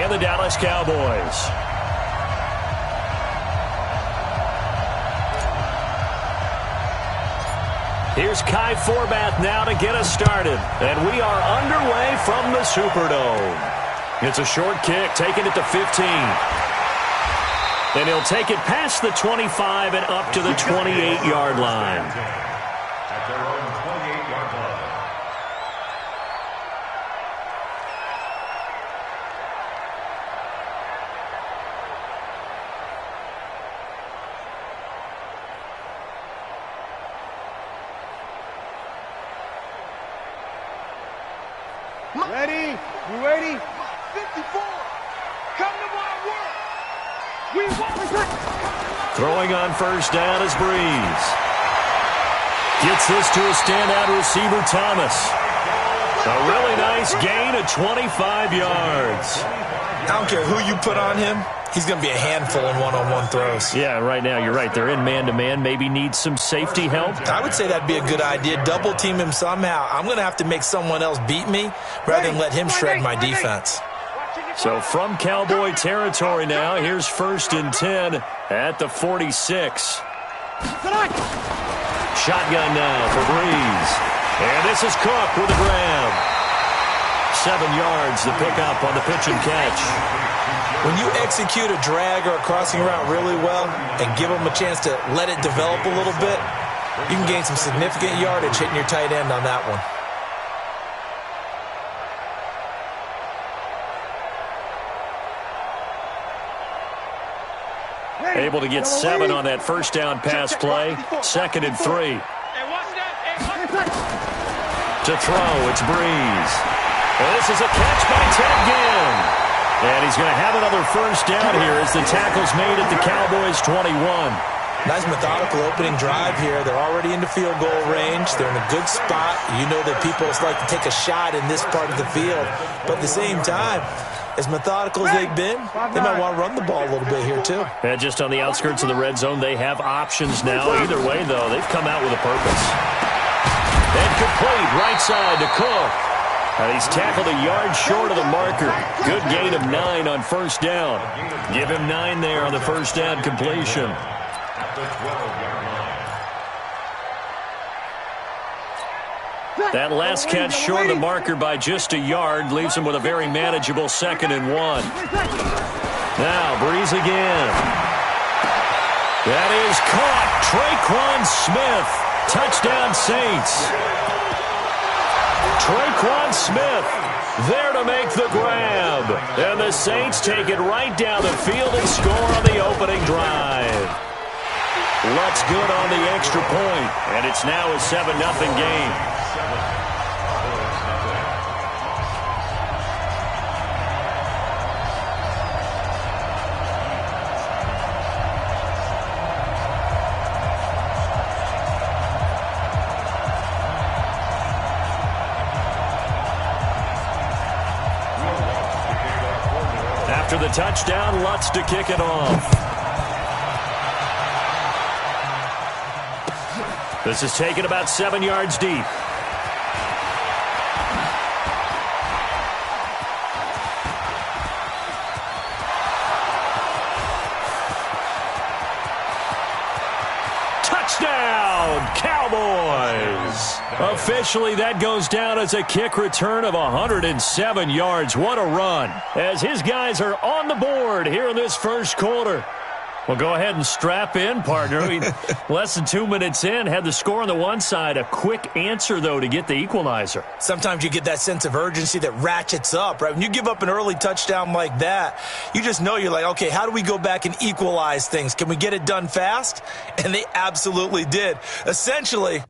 and the Dallas Cowboys. Here's Kai Forbath now to get us started. And we are underway from the Superdome. It's a short kick, taking it to 15. And he'll take it past the 25 and up to the 28-yard line. At their own 28-yard line. Ready? You ready? 54. Come to my work. We want Throwing on first down is Breeze. Gets this to a standout receiver, Thomas. A really nice gain of 25 yards. I don't care who you put on him. He's going to be a handful in one-on-one throws. Yeah, right now, you're right. They're in man-to-man. Maybe need some safety help. I would say that'd be a good idea. Double team him somehow. I'm going to have to make someone else beat me rather than let him shred my defense. So from Cowboy territory now, here's 1st and 10 at the 46. Shotgun now for Breeze. And this is Cook with a grab. 7 yards the pickup on the pitch and catch. When you execute a drag or a crossing route really well and give them a chance to let it develop a little bit, you can gain some significant yardage hitting your tight end on that one. Able to get 7 on that first down pass play. 2nd and 3. To throw, it's Breeze. And this is a catch by Ted Ginn. And he's going to have another first down here as the tackle's made at the Cowboys' 21. Nice methodical opening drive here. They're already into field goal range. They're in a good spot. You know that people like to take a shot in this part of the field. But at the same time, as methodical as they've been, they might want to run the ball a little bit here too. And just on the outskirts of the red zone, they have options now. Either way, though, they've come out with a purpose. And complete right side to Cook. And he's tackled a yard short of the marker. Good gain of 9 on first down. Give him 9 there on the first down completion. That last catch short of the marker by just a yard leaves him with a very manageable 2nd and 1. Now Breeze again. That is caught. Traquan Smith. Touchdown Saints. Traquan Smith there to make the grab. And the Saints take it right down the field and score on the opening drive. Lutz good on the extra point, and it's now a 7-0 game. After the touchdown, Lutz to kick it off. This is taken about 7 yards deep. Touchdown, Cowboys! Officially, that goes down as a kick return of 107 yards. What a run, as his guys are on the board here in this first quarter. Well, go ahead and strap in, partner. I mean, less than 2 minutes in, had the score on the one side. A quick answer, though, to get the equalizer. Sometimes you get that sense of urgency that ratchets up, right? When you give up an early touchdown like that, you just know you're like, okay, how do we go back and equalize things? Can we get it done fast? And they absolutely did. Essentially,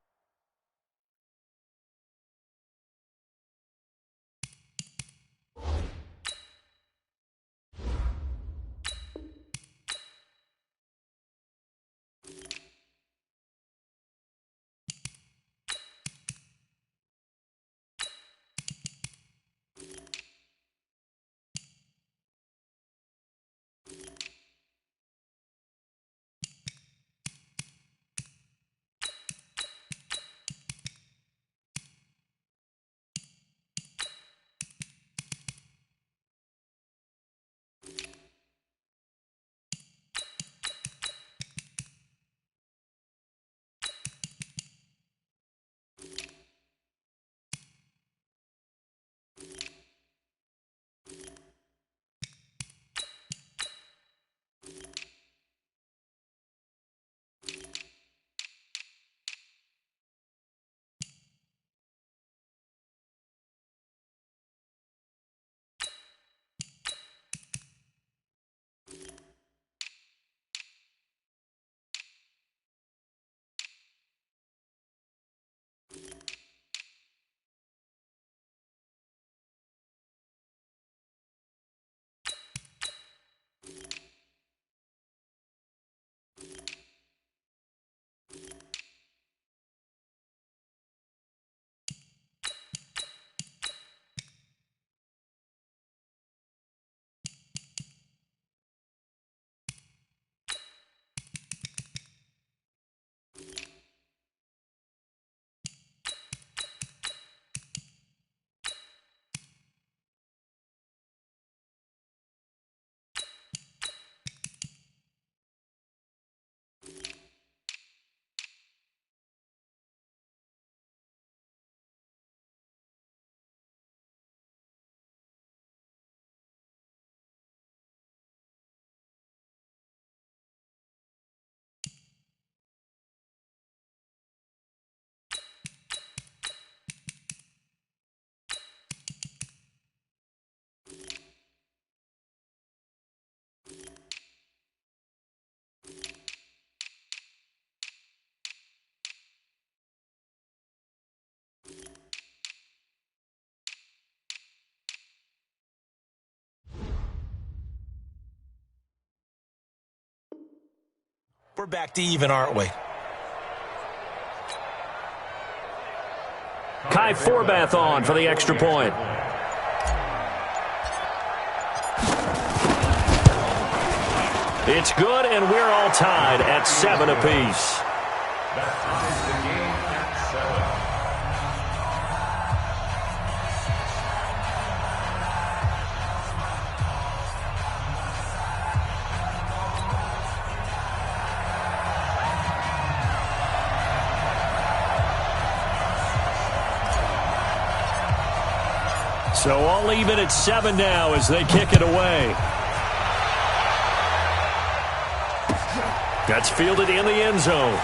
We're back to even, aren't we? Kai Forbath on for the extra point. It's good, and we're all tied at 7 apiece. That ties the game at 7. So all even at 7 now as they kick it away. That's fielded in the end zone.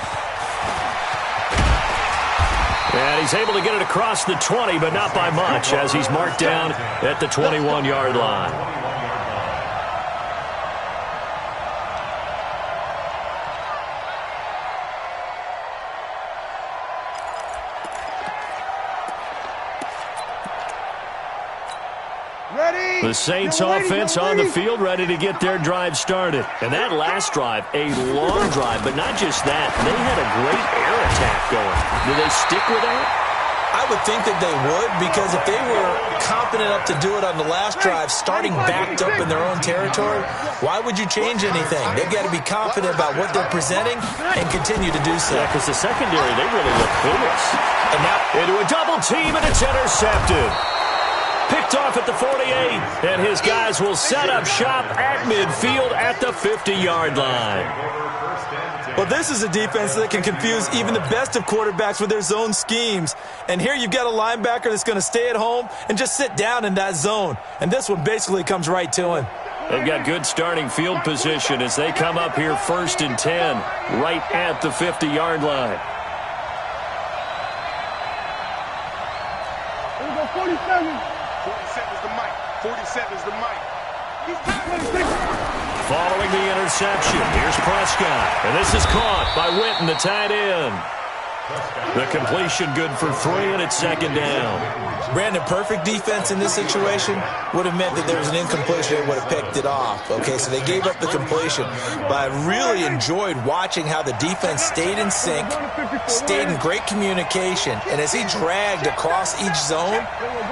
And he's able to get it across the 20, but not by much, as he's marked down at the 21-yard line. The Saints offense on the field, ready to get their drive started. And that last drive, a long drive, but not just that. They had a great air attack going. Do they stick with that? I would think that they would, because if they were competent enough to do it on the last drive, starting backed up in their own territory, why would you change anything? They've got to be confident about what they're presenting and continue to do so. Yeah, because the secondary, they really look clueless. And now into a double team, and it's intercepted. Picked off at the 48, and his guys will set up shop at midfield at the 50-yard line. Well, this is a defense that can confuse even the best of quarterbacks with their zone schemes. And here you've got a linebacker that's going to stay at home and just sit down in that zone. And this one basically comes right to him. They've got good starting field position as they come up here 1st and 10, right at the 50-yard line. Here we go, 47. 47's the mic. 47's the mic. Following the interception, here's Prescott. And this is caught by Witten, the tight end. The completion good for 3, and it's 2nd down. Brandon, perfect defense in this situation would have meant that there was an incompletion and would have picked it off. Okay, so they gave up the completion. But I really enjoyed watching how the defense stayed in sync, stayed in great communication. And as he dragged across each zone,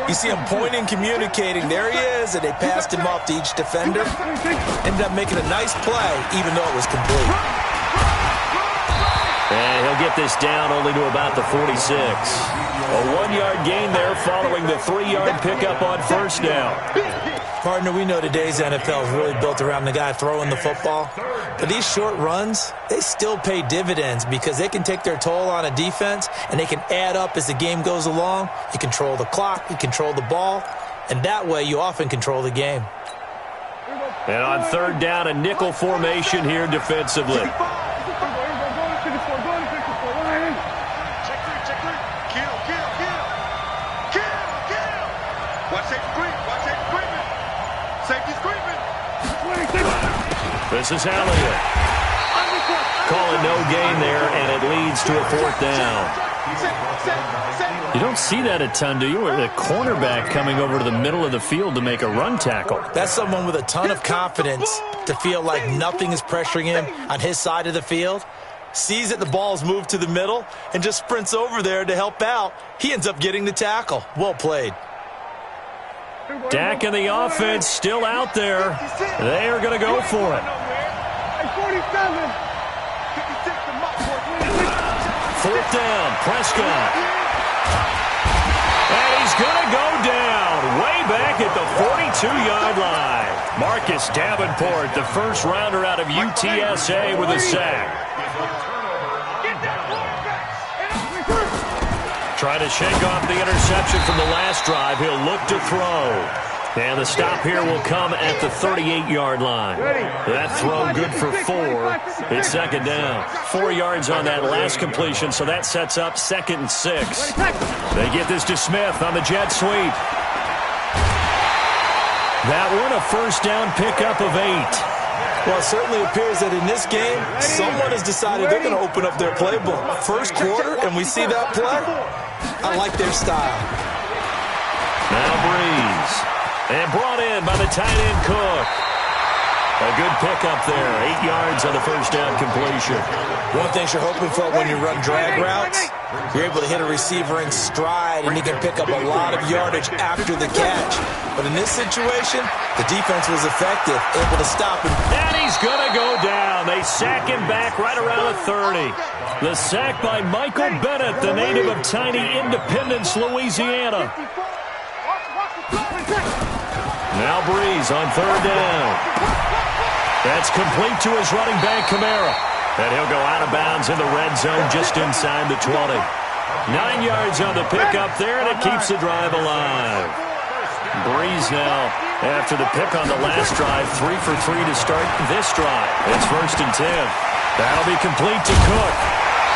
you see him pointing, communicating. There he is, and they passed him off to each defender. Ended up making a nice play, even though it was complete. And he'll get this down only to about the 46. A 1-yard gain there following the 3-yard pickup on 1st down. Partner, we know today's NFL is really built around the guy throwing the football. But these short runs, they still pay dividends because they can take their toll on a defense and they can add up as the game goes along. You control the clock, you control the ball, and that way you often control the game. And on 3rd down, a nickel formation here defensively. This is Elliott. Calling no gain there, and it leads to a 4th down. You don't see that a ton, do you? Or the cornerback coming over to the middle of the field to make a run tackle. That's someone with a ton of confidence to feel like nothing is pressuring him on his side of the field. Sees that the ball's moved to the middle and just sprints over there to help out. He ends up getting the tackle. Well played. Dak and the offense still out there. They are going to go for it. 4th down, Prescott. And he's going to go down way back at the 42-yard line. Marcus Davenport, the first rounder out of UTSA with a sack. Trying to shake off the interception from the last drive. He'll look to throw. And the stop here will come at the 38-yard line. That throw good for 4. It's 2nd down. 4 yards on that last completion, so that sets up 2nd and 6. They get this to Smith on the jet sweep. That one a 1st down pickup of 8. Well, it certainly appears that in this game, someone has decided they're going to open up their playbook. 1st quarter, and we see that play. I like their style. Now Breeze. And brought in by the tight end Cook. A good pickup there. 8 yards on the first down completion. One of the things you're hoping for when you run drag routes, you're able to hit a receiver in stride, and he can pick up a lot of yardage after the catch. But in this situation, the defense was effective, able to stop him. And he's going to go down. They sack him back right around the 30. The sack by Michael Bennett, the native of tiny Independence, Louisiana. Now Breeze on third down. That's complete to his running back, Kamara. And he'll go out of bounds in the red zone just inside the 20. 9 yards on the pickup there, and it keeps the drive alive. Breeze now, after the pick on the last drive, 3 for 3 to start this drive. It's 1st and 10. That'll be complete to Cook.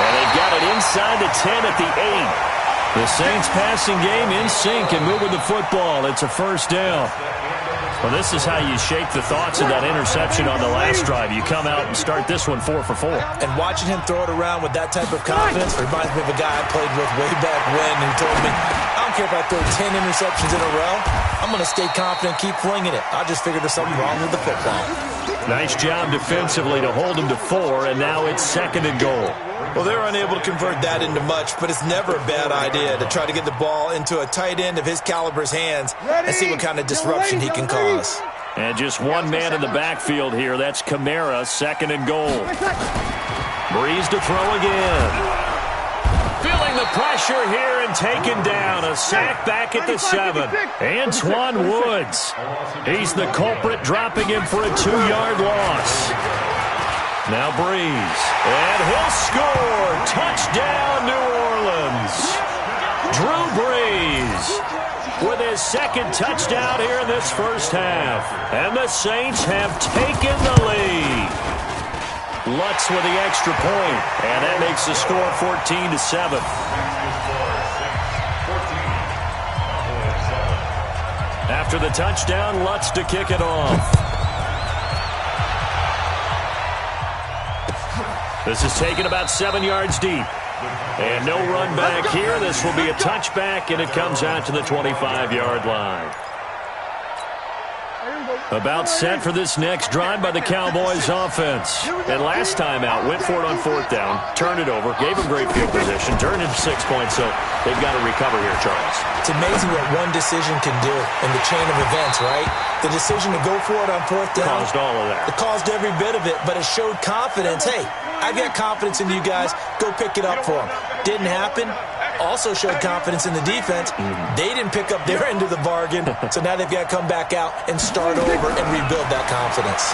And they've got it inside the 10 at the 8. The Saints passing game in sync and moving the football. It's a 1st down. Well, this is how you shake the thoughts of that interception on the last drive. You come out and start this one 4 for 4. And watching him throw it around with that type of confidence reminds me of a guy I played with way back when who told me, I don't care if I throw 10 interceptions in a row. I'm going to stay confident, keep flinging it. I just figured there's something wrong with the football. Nice job defensively to hold him to 4, and now it's 2nd and goal. Well, they're unable to convert that into much, but it's never a bad idea to try to get the ball into a tight end of his caliber's hands and see what kind of disruption he can cause. And just one man in the backfield here. That's Kamara, 2nd and goal. Breeze to throw again. Feeling the pressure here and taken down. A sack back at the 7. Antoine Woods. He's the culprit, dropping him for a 2-yard loss. Now Breeze, and he'll score. Touchdown, New Orleans. Drew Brees with his 2nd touchdown here in this first half. And the Saints have taken the lead. Lutz with the extra point, and that makes the score 14-7. After the touchdown, Lutz to kick it off. This is taken about 7 yards deep. And no run back here. This will be a touchback, and it comes out to the 25-yard line. About set for this next drive by the Cowboys offense. And last time out, went for it on 4th down, turned it over, gave them great field position, turned it 6 points, so they've got to recover here, Charles. It's amazing what one decision can do in the chain of events, right? The decision to go for it on 4th down. Caused all of that. It caused every bit of it, but it showed confidence. Hey, I've got confidence in you guys. Go pick it up for them. Didn't happen. Also showed confidence in the defense. They didn't pick up their end of the bargain, so now they've got to come back out and start over and rebuild that confidence.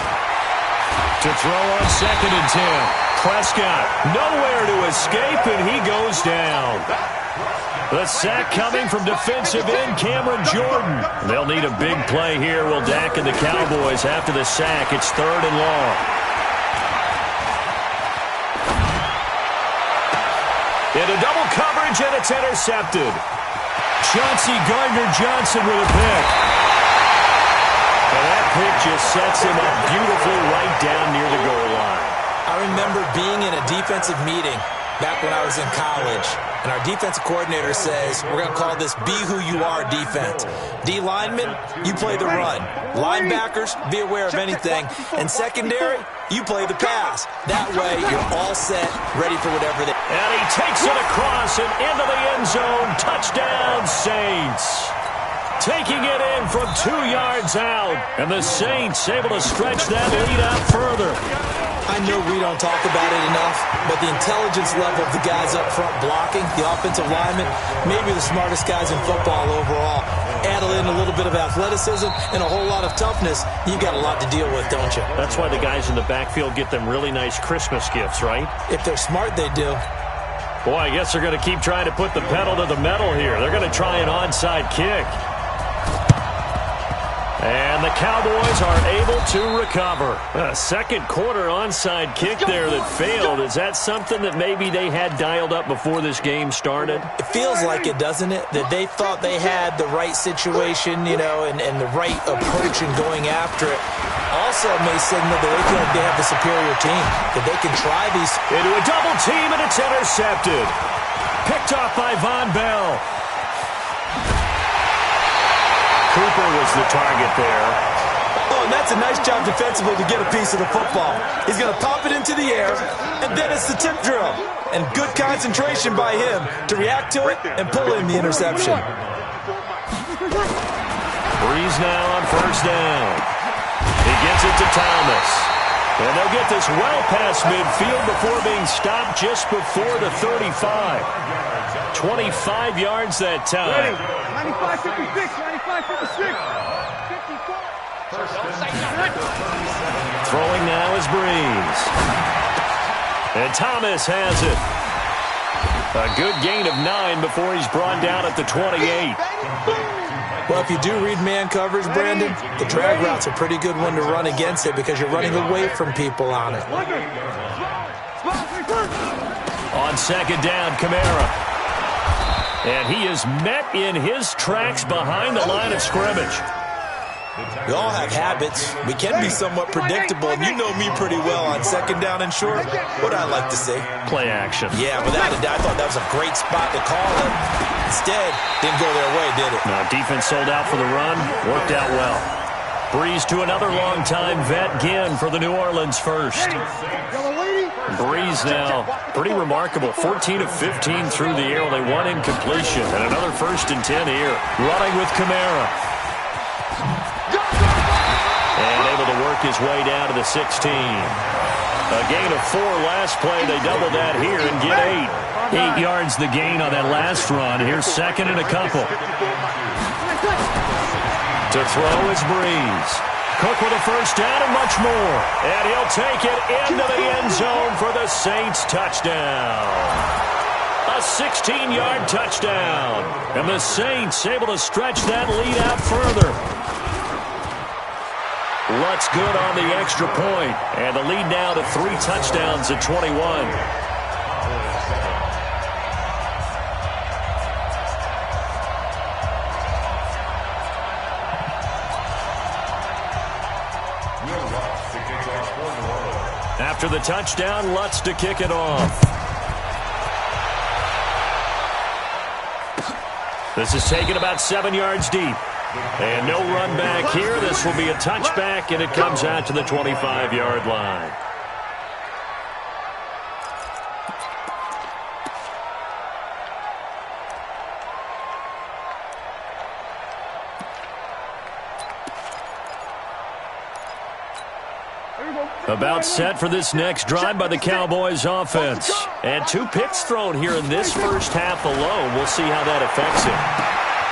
To throw on 2nd and 10. Prescott nowhere to escape, and he goes down. The sack coming from defensive end Cameron Jordan. They'll need a big play here. Will Dak and the Cowboys after the sack. It's 3rd and long. Into double coverage, and it's intercepted. Chauncey Gardner-Johnson with a pick. And that pick just sets him up beautifully right down near the goal line. I remember being in a defensive meeting back when I was in college, and our defensive coordinator says, we're going to call this Be Who You Are defense. D linemen, you play the run. Linebackers, be aware of anything. And secondary, you play the pass. That way, you're all set, ready for whatever they... And he takes it across and into the end zone. Touchdown, Saints. Taking it in from 2 yards out. And the Saints able to stretch that lead out further. I know we don't talk about it enough, but the intelligence level of the guys up front blocking, the offensive linemen, maybe the smartest guys in football overall. Add in a little bit of athleticism and a whole lot of toughness, you've got a lot to deal with, don't you? That's why the guys in the backfield get them really nice Christmas gifts, right? If they're smart, they do. Boy, I guess they're going to keep trying to put the pedal to the metal here. They're going to try an onside kick. And the Cowboys are able to recover. A second quarter onside kick there that failed. Is that something that maybe they had dialed up before this game started? It feels like it, doesn't it? That they thought they had the right situation, you know, and the right approach in going after it. Also may signal that they feel like they have the superior team, that they can try these. Into a double team, and it's intercepted. Picked off by Von Bell. Cooper was the target there. Oh, and that's a nice job defensively to get a piece of the football. He's going to pop it into the air, and then it's the tip drill. And good concentration by him to react to it and pull in the interception. Breeze now on first down. He gets it to Thomas. And they'll get this well past midfield before being stopped just before the 35. 25 yards that time. 95-56, 95-56. 54. Throwing now is Breeze. And Thomas has it. A good gain of 9 before he's brought down at the 28. Well, if you do read man coverage, Brandon, the drag route's a pretty good one to run against it because you're running away from people on it. On second down, Kamara. And he is met in his tracks behind the line of scrimmage. We all have habits. We can be somewhat predictable, and you know me pretty well on second down and short. What I like to say? Play action. Yeah, without a doubt, I thought that was a great spot to call it. Instead, didn't go their way, did it? Now, defense sold out for the run. Worked out well. Breeze to another long-time vet, Ginn, for the New Orleans first. Breeze now, pretty remarkable. 14 of 15 through the air. Only one incompletion. And another 1st and 10 here. Running with Kamara. And able to work his way down to the 16. A gain of 4 last play. They double that here and get 8. 8 yards the gain on that last run. Here's second and a couple. To throw is Breeze. Cook with a first down and much more. And he'll take it into the end zone for the Saints touchdown. A 16-yard touchdown. And the Saints able to stretch that lead out further. Lutz good on the extra point. And the lead now to 3 touchdowns at 21. After the touchdown, Lutz to kick it off. This is taken about 7 yards deep. And no run back here. This will be a touchback, and it comes out to the 25-yard line. About set for this next drive by the Cowboys offense. And 2 picks thrown here in this first half alone. We'll see how that affects him.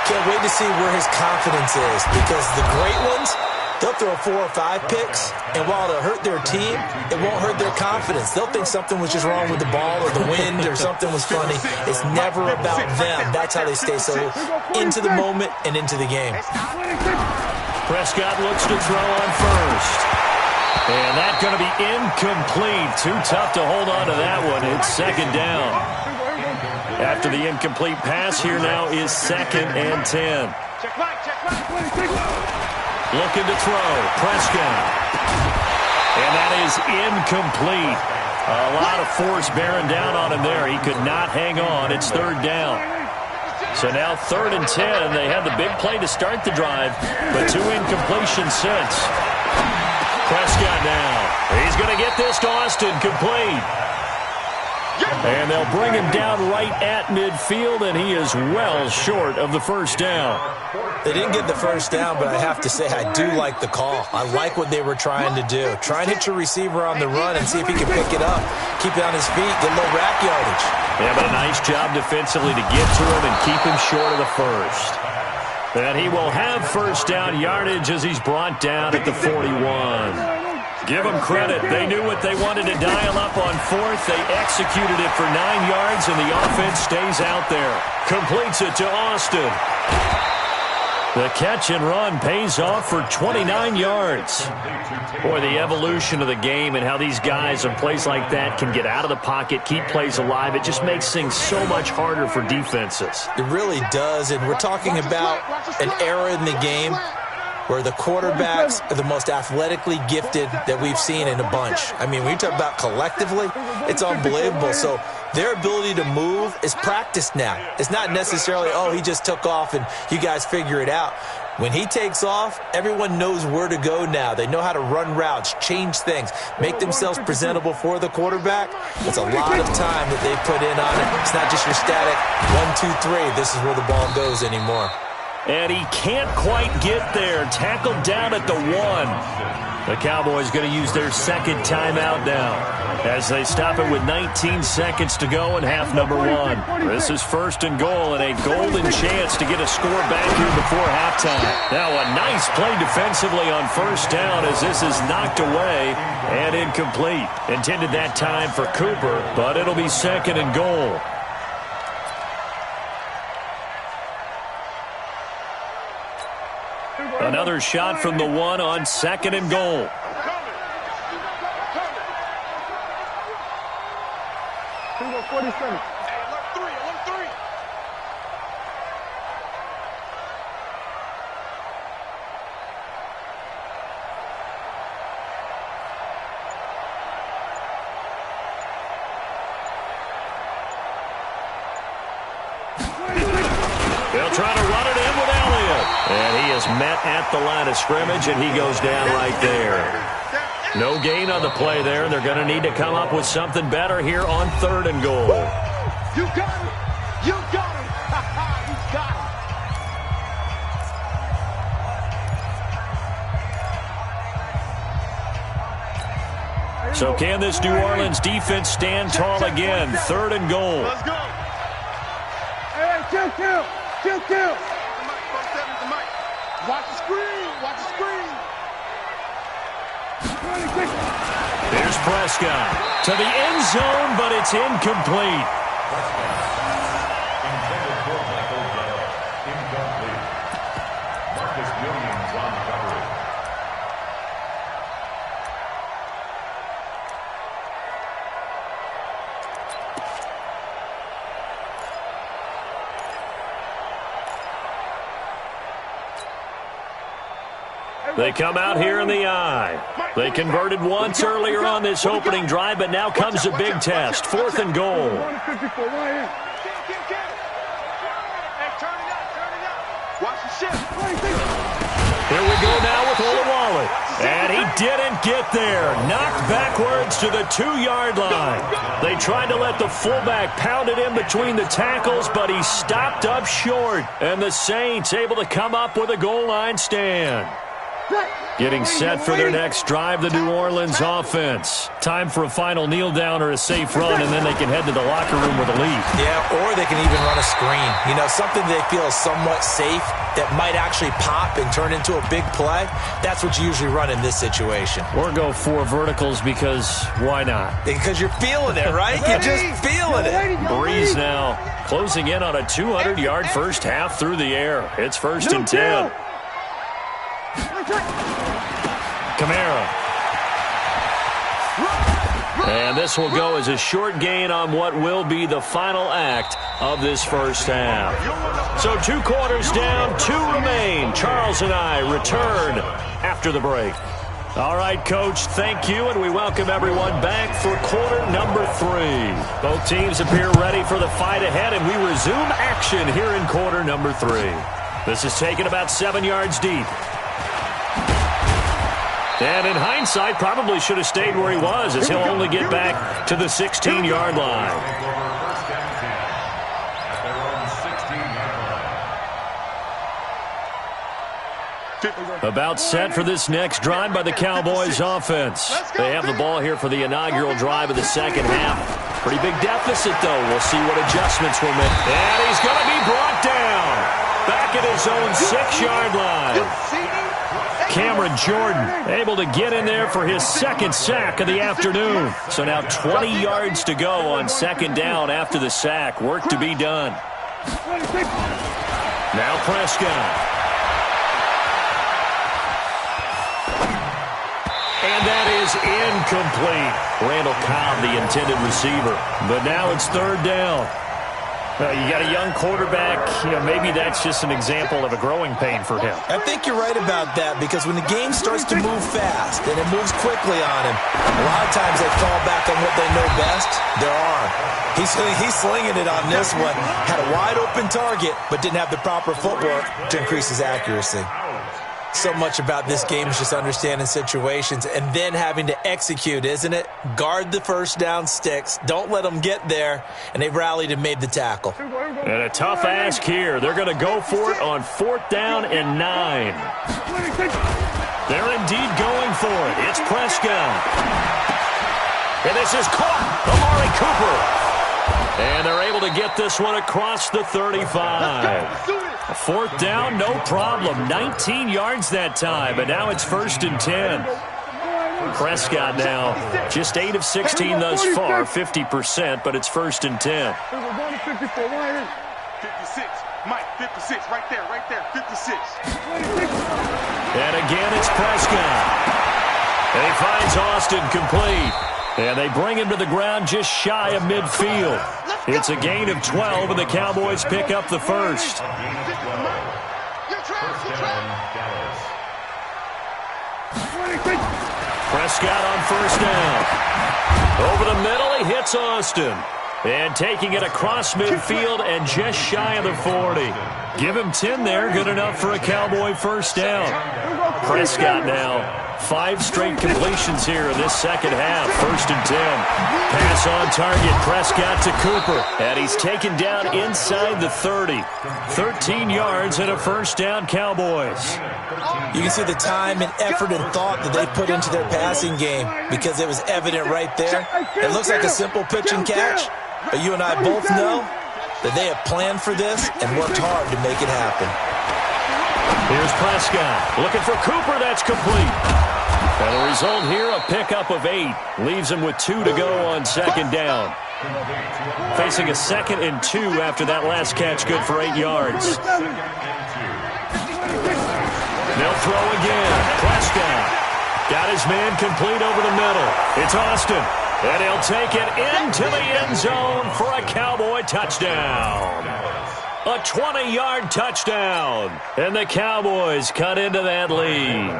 Can't wait to see where his confidence is, because the great ones, they'll throw 4 or 5 picks, and while it'll hurt their team, it won't hurt their confidence. They'll think something was just wrong with the ball or the wind or something was funny. It's never about them. That's how they stay so into the moment and into the game. Prescott looks to throw on first. And that's going to be incomplete. Too tough to hold on to that one. It's second down. After the incomplete pass, here now is 2nd and 10. Looking to throw. Prescott. And that is incomplete. A lot of force bearing down on him there. He could not hang on. It's 3rd down. So now 3rd and 10. They had the big play to start the drive, but 2 incompletions since. Prescott now. He's going to get this to Austin, complete. And they'll bring him down right at midfield, and he is well short of the first down. They didn't get the first down, but I have to say I do like the call. I like what they were trying to do. Try and hit your receiver on the run and see if he can pick it up. Keep it on his feet, get a little rack yardage. Yeah, but a nice job defensively to get to him and keep him short of the first. And he will have first down yardage as he's brought down at the 41. Give them credit. They knew what they wanted to dial up on 4th. They executed it for 9 yards, and the offense stays out there. Completes it to Austin. The catch and run pays off for 29 yards. Boy, the evolution of the game and how these guys in plays like that can get out of the pocket, keep plays alive, it just makes things so much harder for defenses. It really does, and we're talking about an era in the game where the quarterbacks are the most athletically gifted that we've seen in a bunch. I mean, when you talk about collectively, it's unbelievable. So their ability to move is practiced now. It's not necessarily, oh, he just took off and you guys figure it out. When he takes off, everyone knows where to go now. They know how to run routes, change things, make themselves presentable for the quarterback. It's a lot of time that they put in on it. It's not just your static 1, 2, 3. This is where the ball goes anymore. And he can't quite get there. Tackled down at the 1. The Cowboys going to use their second timeout now as they stop it with 19 seconds to go in half number 1. This is 1st and goal and a golden chance to get a score back here before halftime. Now a nice play defensively on 1st down as this is knocked away and incomplete. Intended that time for Cooper, but it'll be 2nd and goal. Another shot from the 1 on 2nd and goal. They'll try to run it in with Elliott. And he is met at the line of scrimmage, and he goes down right there. No gain on the play there, and they're going to need to come up with something better here on 3rd and goal. You got him. You got him. You got him. So can this New Orleans defense stand tall again? 3rd and goal. Let's go. Hey, kill. Watch the screen. Watch the screen. Here's Prescott to the end zone, but it's incomplete. Intended for Michael Gallup. Incomplete. Marcus Williams on coverage. They come out here in the eye. They converted once earlier on this opening drive, but now comes a big test. 4th and goal. Here we go now with Olawale. And he didn't get there. Knocked backwards to the 2-yard line. They tried to let the fullback pound it in between the tackles, but he stopped up short. And the Saints able to come up with a goal line stand. Getting set for their next drive, the New Orleans offense. Time for a final kneel down or a safe run, and then they can head to the locker room with a lead. Yeah, or they can even run a screen. You know, something they feel is somewhat safe that might actually pop and turn into a big play. That's what you usually run in this situation. Or go 4 verticals because why not? Because you're feeling it, right? You're just feeling it. Breeze now closing in on a 200-yard first half through the air. It's 1st and 10. Kamara. And this will go as a short gain on what will be the final act of this first half. So 2 quarters down, 2 remain. Charles and I return after the break. All right, Coach, thank you, and we welcome everyone back for quarter number 3. Both teams appear ready for the fight ahead, and we resume action here in quarter number 3. This is taken about 7 yards deep. And in hindsight, probably should have stayed where he was, as he'll only get back to the 16-yard line. About set for this next drive by the Cowboys offense. They have the ball here for the inaugural drive of the second half. Pretty big deficit, though. We'll see what adjustments will make. And he's going to be brought down back at his own 6-yard line. Cameron Jordan able to get in there for his 2nd sack of the afternoon. So now 20 yards to go on 2nd down after the sack. Work to be done. Now Prescott. And that is incomplete. Randall Cobb, the intended receiver. But now it's 3rd down. You got a young quarterback. Maybe that's just an example of a growing pain for him. I think you're right about that, because when the game starts to move fast and it moves quickly on him, a lot of times they fall back on what they know best, their arm. He's slinging it on this one. Had a wide open target, but didn't have the proper footwork to increase his accuracy. So much about this game is just understanding situations and then having to execute, isn't it? Guard the first down sticks. Don't let them get there. And they rallied and made the tackle. And a tough ask here. They're going to go for it on 4th down and 9. They're indeed going for it. It's Prescott. And this is caught. Amari Cooper. And they're able to get this one across the 35. 4th down, no problem. 19 yards that time, but now it's 1st and 10. Prescott now just 8 of 16 thus far, 50%, but it's 1st and 10. 56, Mike, 56, right there, 56. And again, it's Prescott. And he finds Austin complete. And they bring him to the ground just shy of midfield. It's a gain of 12, and the Cowboys pick up the first. Prescott on 1st down. Over the middle, he hits Austin. And taking it across midfield and just shy of the 40. Give him 10 there, good enough for a Cowboy 1st down. Prescott now, 5 straight completions here in this second half. 1st and 10. Pass on target, Prescott to Cooper. And he's taken down inside the 30. 13 yards and a 1st down, Cowboys. You can see the time and effort and thought that they put into their passing game, because it was evident right there. It looks like a simple pitch and catch, but you and I both know that they have planned for this and worked hard to make it happen. Here's Prescott looking for Cooper. That's complete. And the result here, a pickup of 8. Leaves him with 2 to go on 2nd down. Facing a 2nd and 2 after that last catch, good for 8 yards. They'll throw again. Prescott got his man complete over the middle. It's Austin. And he'll take it into the end zone for a Cowboy touchdown. A 20-yard touchdown. And the Cowboys cut into that lead.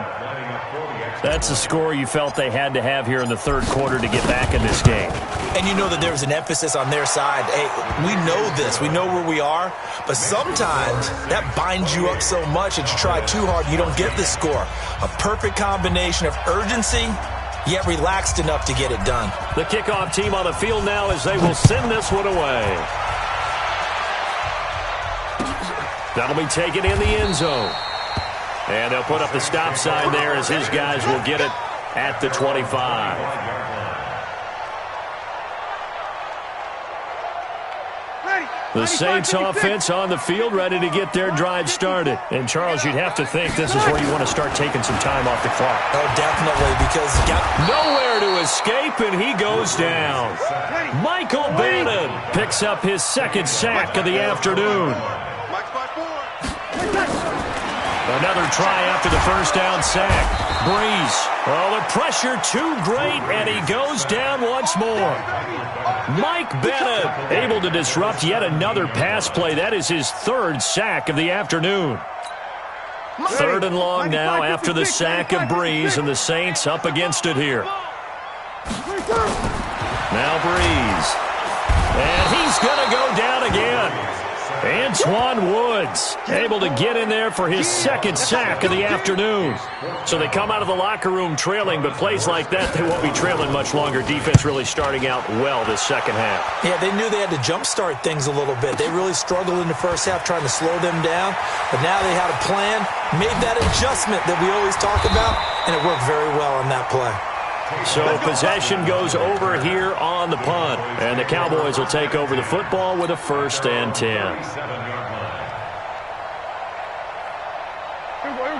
That's a score you felt they had to have here in the 3rd quarter to get back in this game. And you know that there was an emphasis on their side. Hey, we know this. We know where we are. But sometimes that binds you up so much that you try too hard, you don't get the score. A perfect combination of urgency, yet relaxed enough to get it done. The kickoff team on the field now as they will send this one away. That'll be taken in the end zone. And they'll put up the stop sign there as his guys will get it at the 25. The Saints offense on the field, ready to get their drive started. And, Charles, you'd have to think this is where you want to start taking some time off the clock. Oh, definitely, because you got nowhere to escape, and he goes down. Michael Bannon picks up his 2nd sack of the afternoon. Another try after the 1st down sack. Breeze. Oh, the pressure too great, and he goes down once more. Mike Bennett able to disrupt yet another pass play. That is his 3rd sack of the afternoon. 3rd and long now after the sack of Breeze, and the Saints up against it here. Now Breeze. And he's going to go down again. Antoine Woods able to get in there for his 2nd sack of the afternoon. So they come out of the locker room trailing, but plays like that, they won't be trailing much longer. Defense really starting out well this second half. Yeah, they knew they had to jumpstart things a little bit. They really struggled in the first half trying to slow them down, but now they had a plan, made that adjustment that we always talk about, and it worked very well on that play. So possession goes over here on the punt. And the Cowboys will take over the football with a 1st and 10.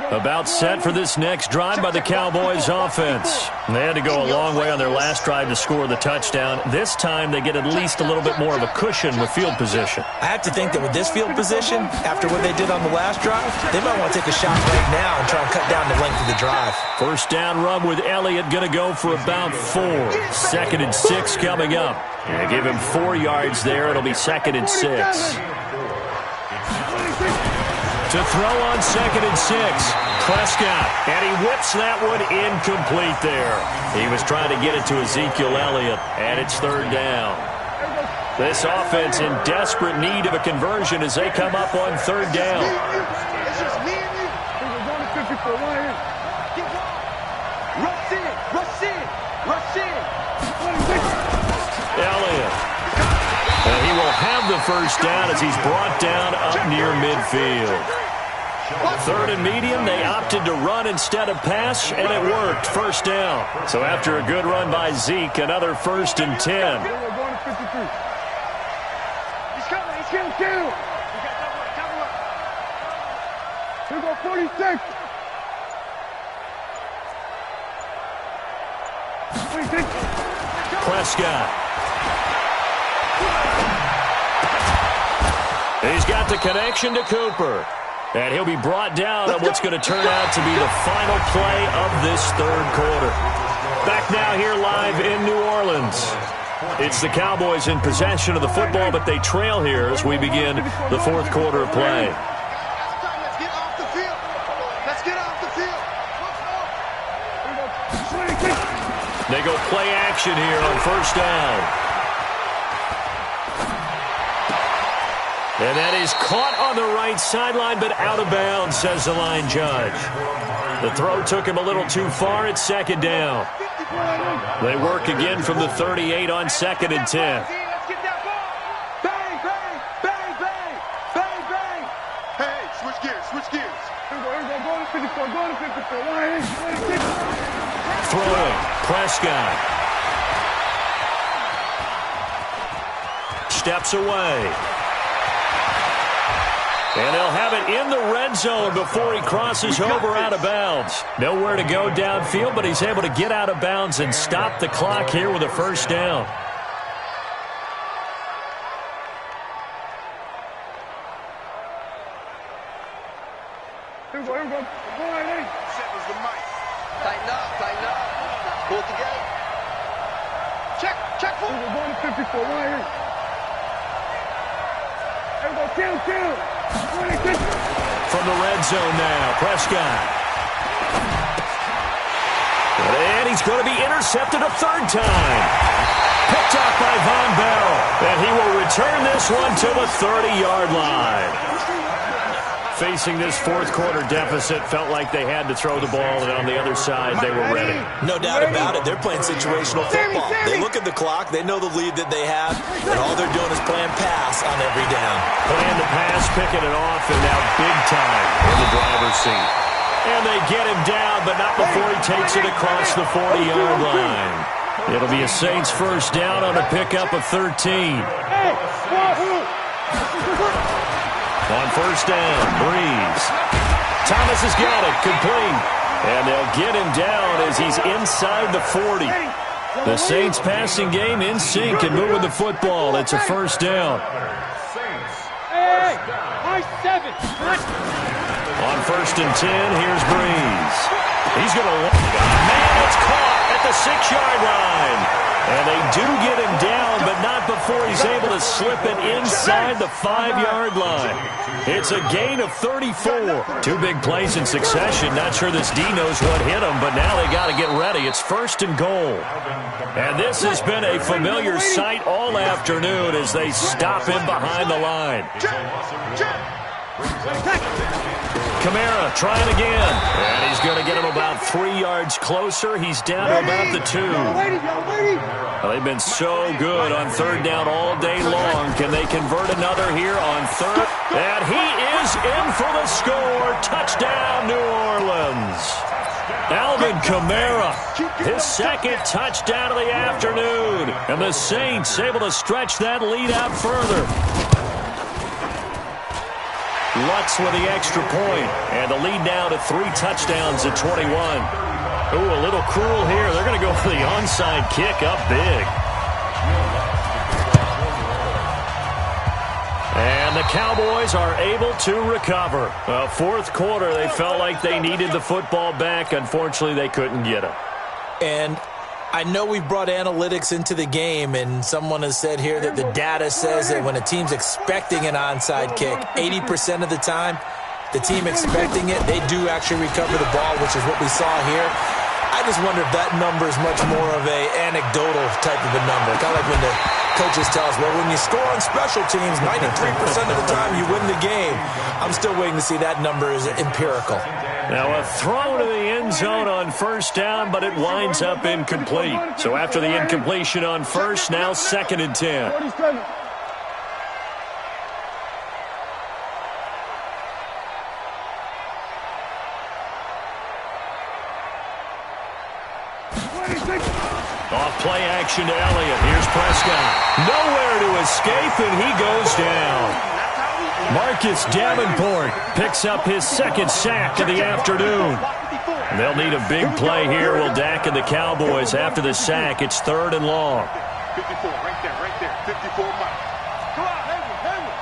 About set for this next drive by the Cowboys offense. They had to go a long way on their last drive to score the touchdown. This time they get at least a little bit more of a cushion with field position. I have to think that with this field position, after what they did on the last drive, they might want to take a shot right now and try and cut down the length of the drive. 1st down run with Elliott going to go for about 4. 2nd and 6 coming up. They give him 4 yards there. It'll be 2nd and 6. To throw on 2nd and 6. Prescott, and he whips that one incomplete there. He was trying to get it to Ezekiel Elliott, and it's 3rd down. This offense in desperate need of a conversion as they come up on 3rd down. It's just me and you. We're going to 54 right here. Rush in, rush in, rush in. Elliott. And he will have the 1st down as he's brought down up near midfield. 3rd and medium, they opted to run instead of pass, and it worked. 1st down. So after a good run by Zeke, another 1st and 10. We're going to 53. He's coming, he's getting killed. Here go 46. 46. Prescott. He's got the connection to Cooper. And he'll be brought down on what's going to turn out to be the final play of this 3rd quarter. Back now here live in New Orleans. It's the Cowboys in possession of the football, but they trail here as we begin the 4th quarter of play. Let's get off the field. Let's get off the field. They go play action here on 1st down. And that is caught on the right sideline, but out of bounds, says the line judge. The throw took him a little too far. It's 2nd down. They work again from the 38 on 2nd and 10. Let's get that ball. Bang, bang, bang, bang, bang, bang. Hey, switch gears, switch gears. Here we go, go to 54, go to 54. Right here, Throwing, Prescott. Steps away. And they'll have it in the red zone before he crosses over out of bounds. Nowhere to go downfield, but he's able to get out of bounds and stop the clock here with a 1st down. Here we go, here we go. Go right in. Settles the mic. Tighten up, tighten up. Pull together. Check, pull. We're going to 54 right here. Here we go, kill. From the red zone now, Prescott. And he's going to be intercepted a 3rd time. Picked off by Von Bell. And he will return this one to the 30-yard line. Facing this 4th quarter deficit, felt like they had to throw the ball, and on the other side, they were ready. No doubt about it. They're playing situational football. They look at the clock. They know the lead that they have, and all they're doing is playing pass on every down. Playing the pass, picking it off, and now big time in the driver's seat. And they get him down, but not before he takes it across the 40-yard line. It'll be a Saints 1st down on a pickup of 13. On 1st down, Breeze. Thomas has got it, complete. And they'll get him down as he's inside the 40. The Saints passing game in sync and moving the football. It's a 1st down. Hey, 7. On 1st and 10, here's Breeze. He's going to... Man, it's caught at the 6-yard line. And they do get him down, but not before he's able to slip it inside the 5-yard line. It's a gain of 34. 2 big plays in succession. Not sure this D knows what hit him, but now they got to get ready. It's 1st and goal. And this has been a familiar sight all afternoon as they stop him behind the line. Kamara trying again. And he's going to get him about 3 yards closer. He's down to about the 2. Well, they've been so good on 3rd down all day long. Can they convert another here on 3rd? And he is in for the score. Touchdown, New Orleans. Alvin Kamara, his 2nd touchdown of the afternoon. And the Saints able to stretch that lead out further. Lutz with the extra point, and the lead now to 3 touchdowns at 21. Ooh, a little cruel here. They're going to go for the onside kick up big. And the Cowboys are able to recover. Well, 4th quarter, they felt like they needed the football back. Unfortunately, they couldn't get it. And I know we've brought analytics into the game, and someone has said here that the data says that when a team's expecting an onside kick, 80% of the time, the team expecting it, they do actually recover the ball, which is what we saw here. I just wonder if that number is much more of an anecdotal type of a number. Kind of like when the coaches tell us, well, when you score on special teams, 93% of the time you win the game. I'm still waiting to see that number is empirical. Now a throw to the end zone on first down, but it winds up incomplete. So after the incompletion on first, now 2nd and 10. 47. Off play action to Elliott. Here's Prescott. Nowhere to escape, and he goes down. Marcus Davenport picks up his 2nd sack of the afternoon. They'll need a big play here. Will Dak and the Cowboys after the sack. It's 3rd and long. 54, right there. 54, Mike. Come on, Haywood.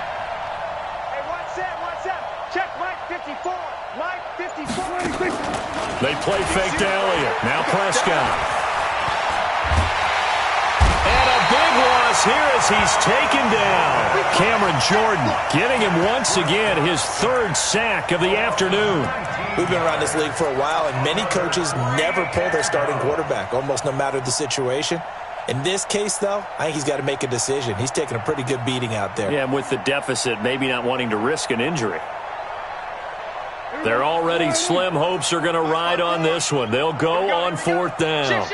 Hey, watch that. Check Mike 54. Mike 54. They play fake to Elliott. Now Prescott. And a big loss here as he's taken down. Cameron Jordan getting him once again his 3rd sack of the afternoon. We've been around this league for a while, and many coaches never pull their starting quarterback, almost no matter the situation. In this case, though, I think he's got to make a decision. He's taking a pretty good beating out there. Yeah, and with the deficit, maybe not wanting to risk an injury. Their already slim hopes are going to ride on this one. They'll go on 4th down.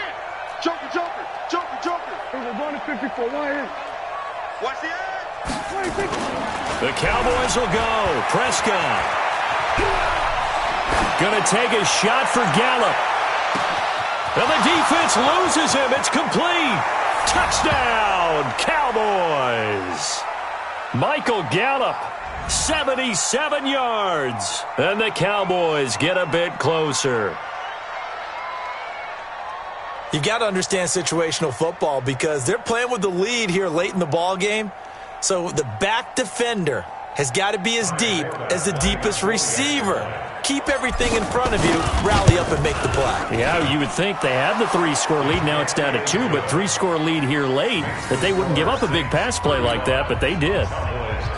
Joker. We're going to 54. Watch the edge. The Cowboys will go. Prescott. Going to take a shot for Gallup. And the defense loses him. It's complete. Touchdown, Cowboys. Michael Gallup, 77 yards. And the Cowboys get a bit closer. You've got to understand situational football because they're playing with the lead here late in the ball game. So the back defender has got to be as deep as the deepest receiver. Keep everything in front of you, rally up and make the play. Yeah, you would think they had the 3-score lead. Now it's down to 2, but 3-score lead here late, that they wouldn't give up a big pass play like that, but they did.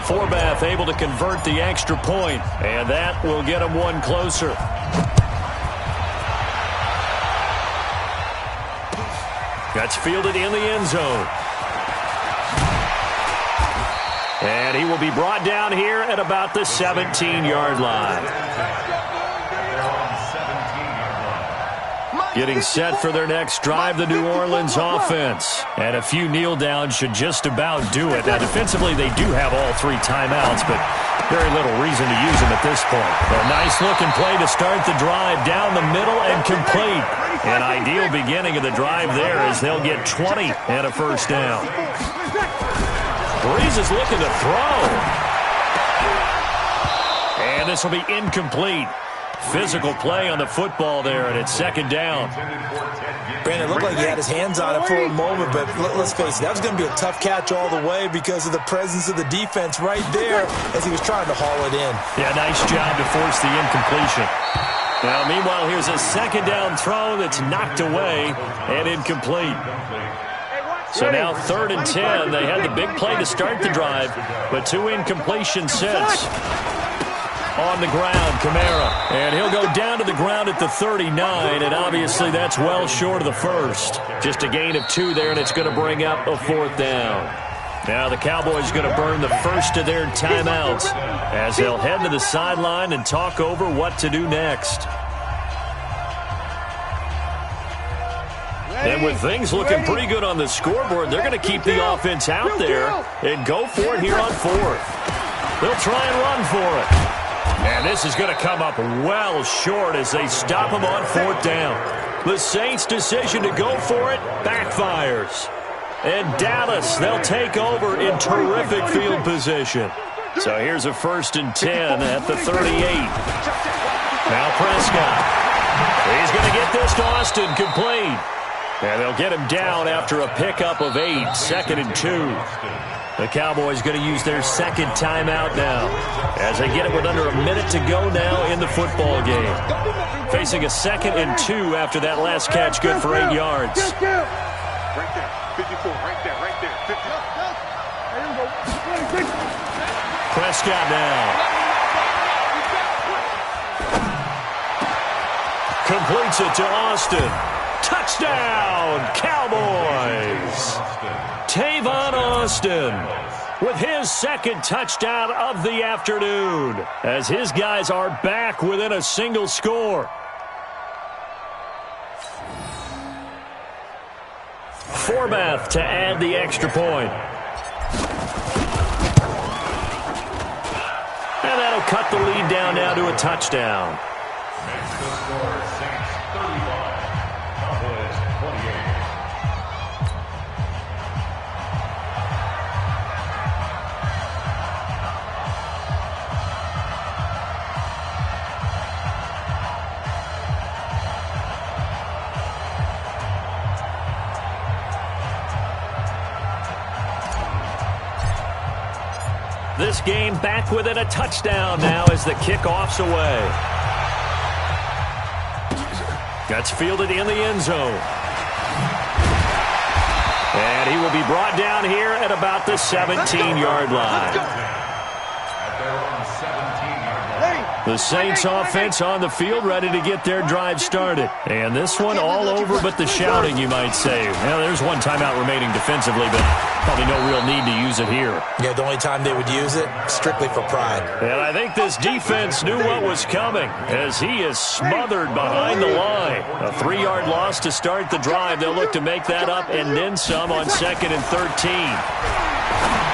Forbath able to convert the extra point, and that will get them one closer. That's fielded in the end zone. And he will be brought down here at about the 17-yard line. Getting set for their next drive, the New Orleans offense. And a few kneel downs should just about do it. Now, defensively, they do have all 3 timeouts, but very little reason to use them at this point. A nice-looking play to start the drive down the middle and complete. An ideal beginning of the drive there as they'll get 20 and a first down. Breeze is looking to throw. And this will be incomplete. Physical play on the football there, and it's 2nd down. Brandon, it looked like he had his hands on it for a moment, but let's face it, that was going to be a tough catch all the way because of the presence of the defense right there as he was trying to haul it in. Yeah, nice job to force the incompletion. Now, meanwhile, here's a 2nd down throw that's knocked away and incomplete. So now 3rd and 10. They had the big play to start the drive, but 2 incompletions since. On the ground, Kamara. And he'll go down to the ground at the 39, and obviously that's well short of the first. Just a gain of 2 there, and it's going to bring up a 4th down. Now the Cowboys going to burn the first of their timeouts as they'll head to the sideline and talk over what to do next. And with things looking pretty good on the scoreboard, they're going to keep the offense out there and go for it here on 4th. They'll try and run for it. And this is going to come up well short as they stop him on 4th down. The Saints' decision to go for it backfires. And Dallas, they'll take over in terrific field position. So here's a 1st and 10 at the 38. Now Prescott. He's going to get this to Austin complete. And they'll get him down after a pickup of 8, 2nd and 2. The Cowboys going to use their 2nd timeout now as they get it with under a minute to go now in the football game. Facing a 2nd and 2 after that last catch, good for 8 yards. Right there. 54. Right there. Right there. 50. Prescott now. Completes it to Austin. Touchdown, Cowboys! Tavon Austin with his second touchdown of the afternoon as his guys are back within a single score. Forbath to add the extra point. And that'll cut the lead down now to a touchdown. Makes the score Saints 35, Cowboys 28. This game back within a touchdown now as the kickoff's away. That's fielded in the end zone. And he will be brought down here at about the 17-yard line. The Saints offense on the field ready to get their drive started. And this one all over but the shouting, you might say. Well, there's one timeout remaining defensively, but probably no real need to use it here. Yeah, the only time they would use it, strictly for pride. And I think this defense knew what was coming as he is smothered behind the line. A 3-yard loss to start the drive. They'll look to make that up and then some on 2nd and 13.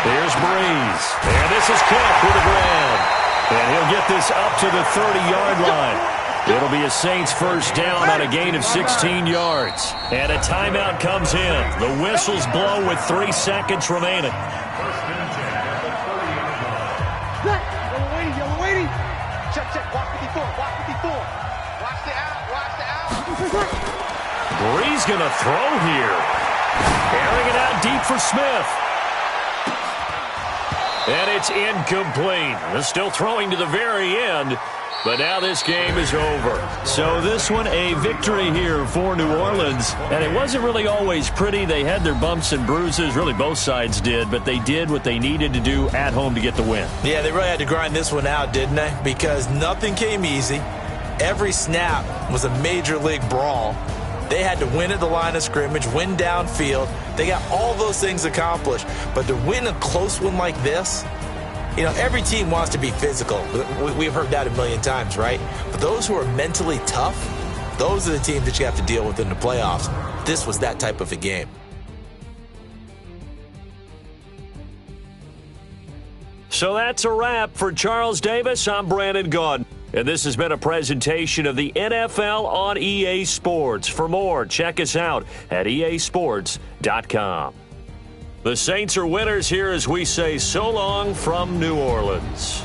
There's Breeze. And this is Cook with a grab. And he'll get this up to the 30-yard line. It'll be a Saints first down on a gain of 16 yards. And a timeout comes in. The whistles blow with 3 seconds remaining. First and 10 at the 30-yard line. Yellow waiting. Check, check. Watch 54. Watch 54. Watch the out. Watch the out. Breeze going to throw here. Airing it out deep for Smith. And it's incomplete. They're still throwing to the very end, but now this game is over. So this one, a victory here for New Orleans. And it wasn't really always pretty. They had their bumps and bruises. Really, both sides did, but they did what they needed to do at home to get the win. Yeah, they really had to grind this one out, didn't they? Because nothing came easy. Every snap was a major league brawl. They had to win at the line of scrimmage, win downfield. They got all those things accomplished. But to win a close one like this, you know, every team wants to be physical. We've heard that a million times, right? But those who are mentally tough, those are the teams that you have to deal with in the playoffs. This was that type of a game. So that's a wrap for Charles Davis. I'm Brandon Gaudin. And this has been a presentation of the NFL on EA Sports. For more, check us out at easports.com. The Saints are winners here as we say so long from New Orleans.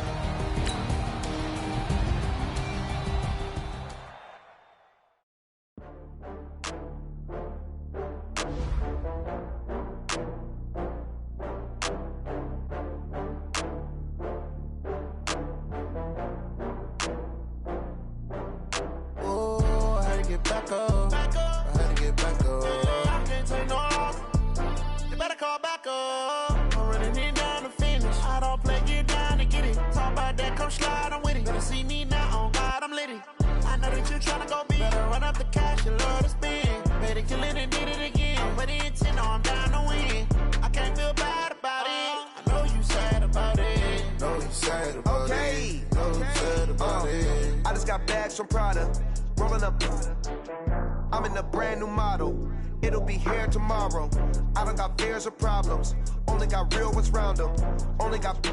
From Prada, rolling up. I'm in a brand new model. It'll be here tomorrow. I don't got fears or problems. Only got real ones round them. Only got.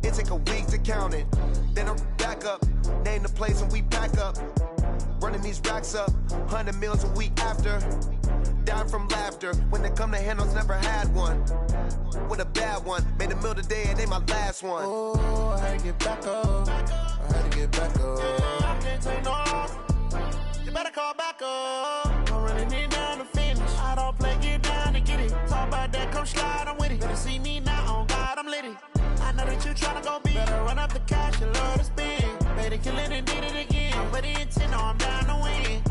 It take a week to count it. Then I'm back up. Name the place and we pack up. Running these racks up. 100 meals a week after. Down from laughter. When they come to handles, never had one. With a bad one. Made a meal today and they my last one. Oh, I had to get back up. I had to get back up. I can't take no loss. You better call back up. I'm running it down to finish. I don't play, get down to get it. Talk about that, come slide, I'm with it. Better see me now, on God, I'm litty. I know that you tryna go big. Better run up the cash, you love to spend. Better kill it and did it again. But the intent, no, I'm down to win.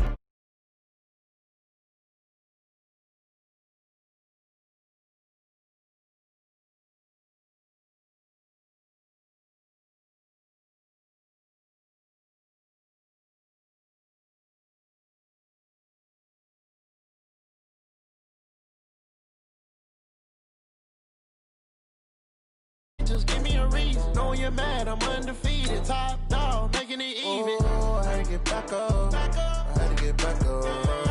Just give me a reason. Knowing you're mad, I'm undefeated. Top dog, making it even. Oh, I had to get back up. I had to get back up.